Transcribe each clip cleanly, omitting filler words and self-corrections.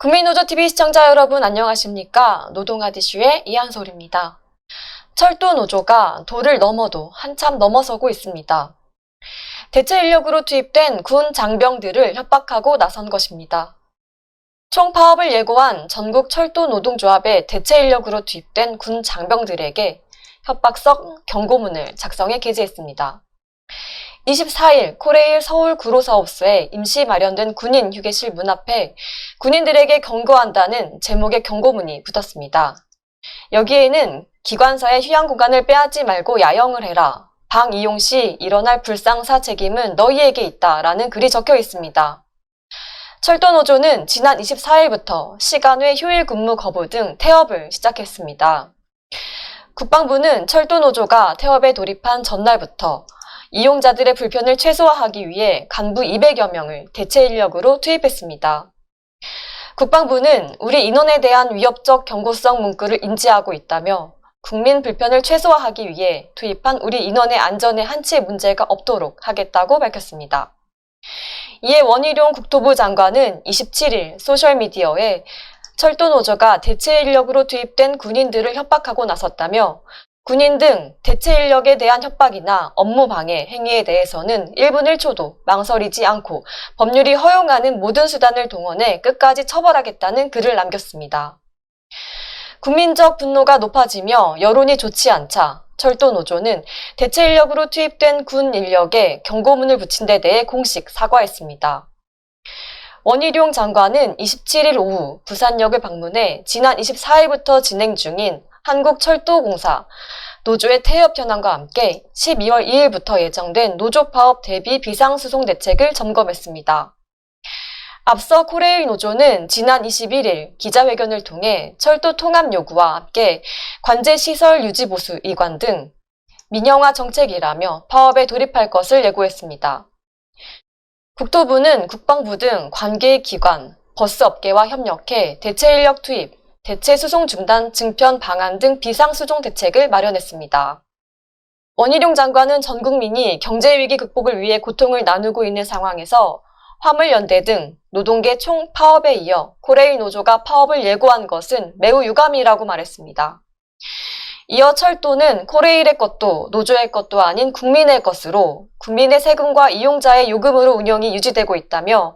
국민노조TV 시청자 여러분 안녕하십니까? 노동하디슈의 이한솔입니다. 철도노조가 도를 넘어도 한참 넘어서고 있습니다. 대체 인력으로 투입된 군 장병들을 협박하고 나선 것입니다. 총파업을 예고한 전국 철도노동조합의 대체 인력으로 투입된 군 장병들에게 협박성 경고문을 작성해 게재했습니다. 24일 코레일 서울 구로사업소에 임시 마련된 군인 휴게실 문 앞에 군인들에게 경고한다는 제목의 경고문이 붙었습니다. 여기에는 기관사의 휴양 공간을 빼앗지 말고 야영을 해라. 방 이용 시 일어날 불상사 책임은 너희에게 있다. 라는 글이 적혀 있습니다. 철도노조는 지난 24일부터 시간 외 휴일 근무 거부 등 태업을 시작했습니다. 국방부는 철도노조가 태업에 돌입한 전날부터 이용자들의 불편을 최소화하기 위해 간부 200여 명을 대체 인력으로 투입했습니다. 국방부는 우리 인원에 대한 위협적 경고성 문구를 인지하고 있다며 국민 불편을 최소화하기 위해 투입한 우리 인원의 안전에 한치의 문제가 없도록 하겠다고 밝혔습니다. 이에 원희룡 국토부 장관은 27일 소셜미디어에 철도노조가 대체 인력으로 투입된 군인들을 협박하고 나섰다며 군인 등 대체 인력에 대한 협박이나 업무 방해 행위에 대해서는 1분 1초도 망설이지 않고 법률이 허용하는 모든 수단을 동원해 끝까지 처벌하겠다는 글을 남겼습니다. 국민적 분노가 높아지며 여론이 좋지 않자 철도노조는 대체 인력으로 투입된 군 인력에 경고문을 붙인 데 대해 공식 사과했습니다. 원희룡 장관은 27일 오후 부산역을 방문해 지난 24일부터 진행 중인 한국철도공사 노조의 태업 현황과 함께 12월 2일부터 예정된 노조 파업 대비 비상수송 대책을 점검했습니다. 앞서 코레일 노조는 지난 21일 기자회견을 통해 철도 통합 요구와 함께 관제시설 유지보수 이관 등 민영화 정책이라며 파업에 돌입할 것을 예고했습니다. 국토부는 국방부 등 관계기관, 버스업계와 협력해 대체 인력 투입, 대체 수송 중단 증편 방안 등 비상수송 대책을 마련했습니다. 원희룡 장관은 전 국민이 경제위기 극복을 위해 고통을 나누고 있는 상황에서 화물연대 등 노동계 총파업에 이어 코레일 노조가 파업을 예고한 것은 매우 유감이라고 말했습니다. 이어 철도는 코레일의 것도 노조의 것도 아닌 국민의 것으로 국민의 세금과 이용자의 요금으로 운영이 유지되고 있다며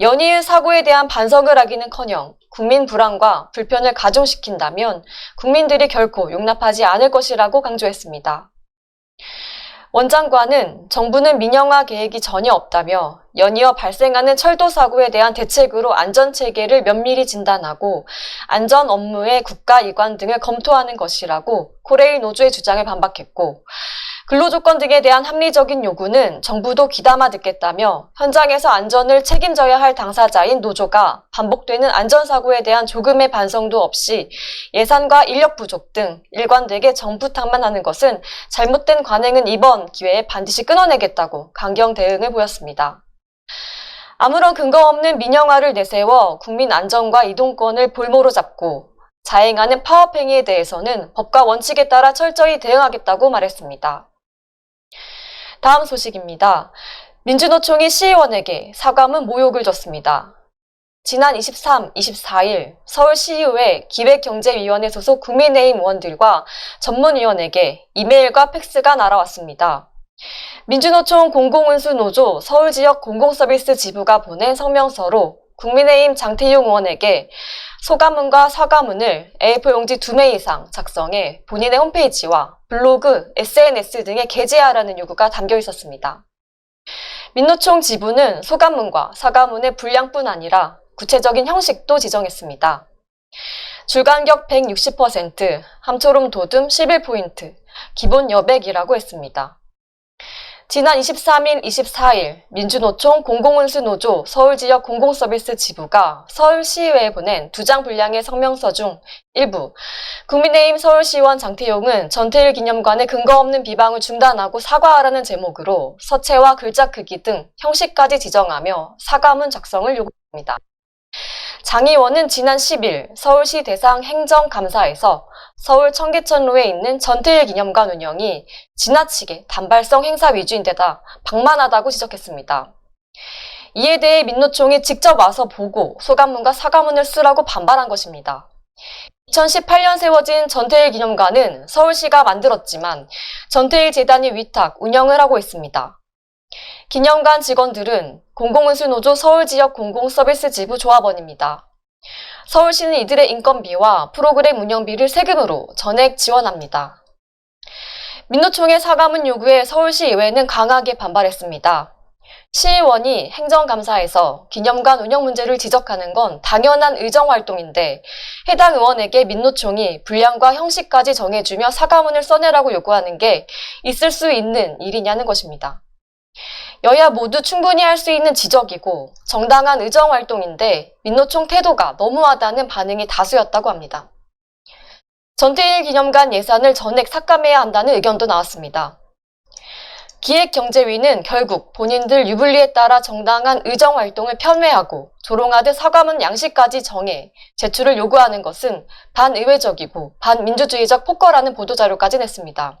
연이은 사고에 대한 반성을 하기는커녕 국민 불안과 불편을 가중시킨다면 국민들이 결코 용납하지 않을 것이라고 강조했습니다. 원 장관은 정부는 민영화 계획이 전혀 없다며 연이어 발생하는 철도 사고에 대한 대책으로 안전체계를 면밀히 진단하고 안전 업무의 국가이관 등을 검토하는 것이라고 코레일 노조의 주장을 반박했고 근로조건 등에 대한 합리적인 요구는 정부도 귀담아 듣겠다며 현장에서 안전을 책임져야 할 당사자인 노조가 반복되는 안전사고에 대한 조금의 반성도 없이 예산과 인력 부족 등 일관되게 정부탕만 하는 것은 잘못된 관행은 이번 기회에 반드시 끊어내겠다고 강경 대응을 보였습니다. 아무런 근거 없는 민영화를 내세워 국민 안전과 이동권을 볼모로 잡고 자행하는 파업 행위에 대해서는 법과 원칙에 따라 철저히 대응하겠다고 말했습니다. 다음 소식입니다. 민주노총이 시의원에게 사과문 모욕을 줬습니다. 지난 23, 24일 서울시의회 기획경제위원회 소속 국민의힘 의원들과 전문위원에게 이메일과 팩스가 날아왔습니다. 민주노총 공공운수노조 서울지역 공공서비스 지부가 보낸 성명서로 국민의힘 장태용 의원에게 소감문과 사과문을 A4 용지 2매 이상 작성해 본인의 홈페이지와 블로그, SNS 등에 게재하라는 요구가 담겨 있었습니다. 민노총 지부는 소감문과 사과문의 분량뿐 아니라 구체적인 형식도 지정했습니다. 줄간격 160%, 함초롬 도듬 11포인트, 기본 여백이라고 했습니다. 지난 23일, 24일 민주노총 공공운수노조 서울지역 공공서비스 지부가 서울시의회에 보낸 2장 분량의 성명서 중 일부 국민의힘 서울시의원 장태용은 전태일 기념관의 근거 없는 비방을 중단하고 사과하라는 제목으로 서체와 글자 크기 등 형식까지 지정하며 사과문 작성을 요구했습니다. 장 의원은 지난 10일 서울시 대상 행정감사에서 서울 청계천로에 있는 전태일 기념관 운영이 지나치게 단발성 행사 위주인 데다 방만하다고 지적했습니다. 이에 대해 민노총이 직접 와서 보고 소감문과 사과문을 쓰라고 반발한 것입니다. 2018년 세워진 전태일 기념관은 서울시가 만들었지만 전태일 재단이 위탁, 운영을 하고 있습니다. 기념관 직원들은 공공운수노조 서울지역 공공서비스지부 조합원입니다. 서울시는 이들의 인건비와 프로그램 운영비를 세금으로 전액 지원합니다. 민노총의 사과문 요구에 서울시의회는 강하게 반발했습니다. 시의원이 행정감사에서 기념관 운영 문제를 지적하는 건 당연한 의정활동인데 해당 의원에게 민노총이 분량과 형식까지 정해주며 사과문을 써내라고 요구하는 게 있을 수 있는 일이냐는 것입니다. 여야 모두 충분히 할 수 있는 지적이고 정당한 의정활동인데 민노총 태도가 너무하다는 반응이 다수였다고 합니다. 전태일 기념관 예산을 전액 삭감해야 한다는 의견도 나왔습니다. 기획경제위는 결국 본인들 유불리에 따라 정당한 의정활동을 편회하고 조롱하듯 사과문 양식까지 정해 제출을 요구하는 것은 반의회적이고 반민주주의적 폭거라는 보도자료까지 냈습니다.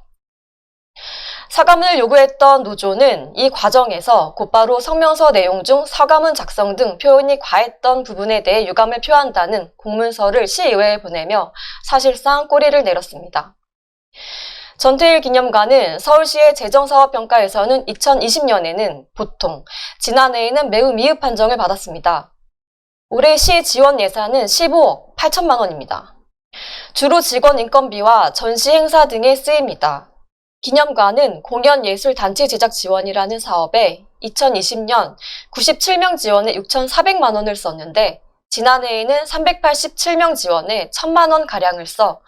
사과문을 요구했던 노조는 이 과정에서 곧바로 성명서 내용 중 사과문 작성 등 표현이 과했던 부분에 대해 유감을 표한다는 공문서를 시의회에 보내며 사실상 꼬리를 내렸습니다. 전태일 기념관은 서울시의 재정사업평가에서는 2020년에는 보통, 지난해에는 매우 미흡 판정을 받았습니다. 올해 시 지원 예산은 15억 8천만 원입니다. 주로 직원 인건비와 전시 행사 등에 쓰입니다. 기념관은 공연예술단체 제작 지원이라는 사업에 2020년 97명 지원에 6,400만 원을 썼는데 지난해에는 387명 지원에 1,000만 원 가량을 써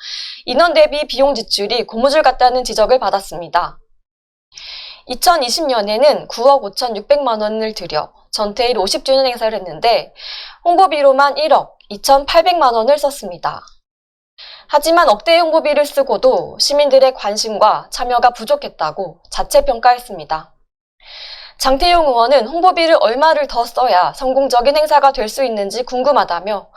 인원 대비 비용 지출이 고무줄 같다는 지적을 받았습니다. 2020년에는 9억 5,600만 원을 들여 전태일 50주년 행사를 했는데 홍보비로만 1억 2,800만 원을 썼습니다. 하지만 억대의 홍보비를 쓰고도 시민들의 관심과 참여가 부족했다고 자체 평가했습니다. 장태용 의원은 홍보비를 얼마를 더 써야 성공적인 행사가 될 수 있는지 궁금하다며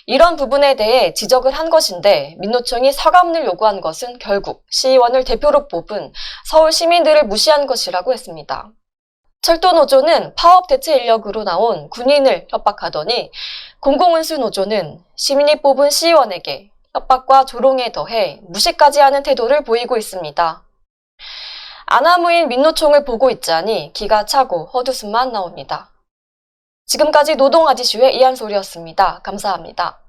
이런 부분에 대해 지적을 한 것인데 민노총이 사과문을 요구한 것은 결국 시의원을 대표로 뽑은 서울 시민들을 무시한 것이라고 했습니다. 철도노조는 파업 대체 인력으로 나온 군인을 협박하더니 공공운수노조는 시민이 뽑은 시의원에게 협박과 조롱에 더해 무시까지 하는 태도를 보이고 있습니다. 아나무인 민노총을 보고 있자니 기가 차고 헛웃음만 나옵니다. 지금까지 노동아지슈의 이한솔이었습니다. 감사합니다.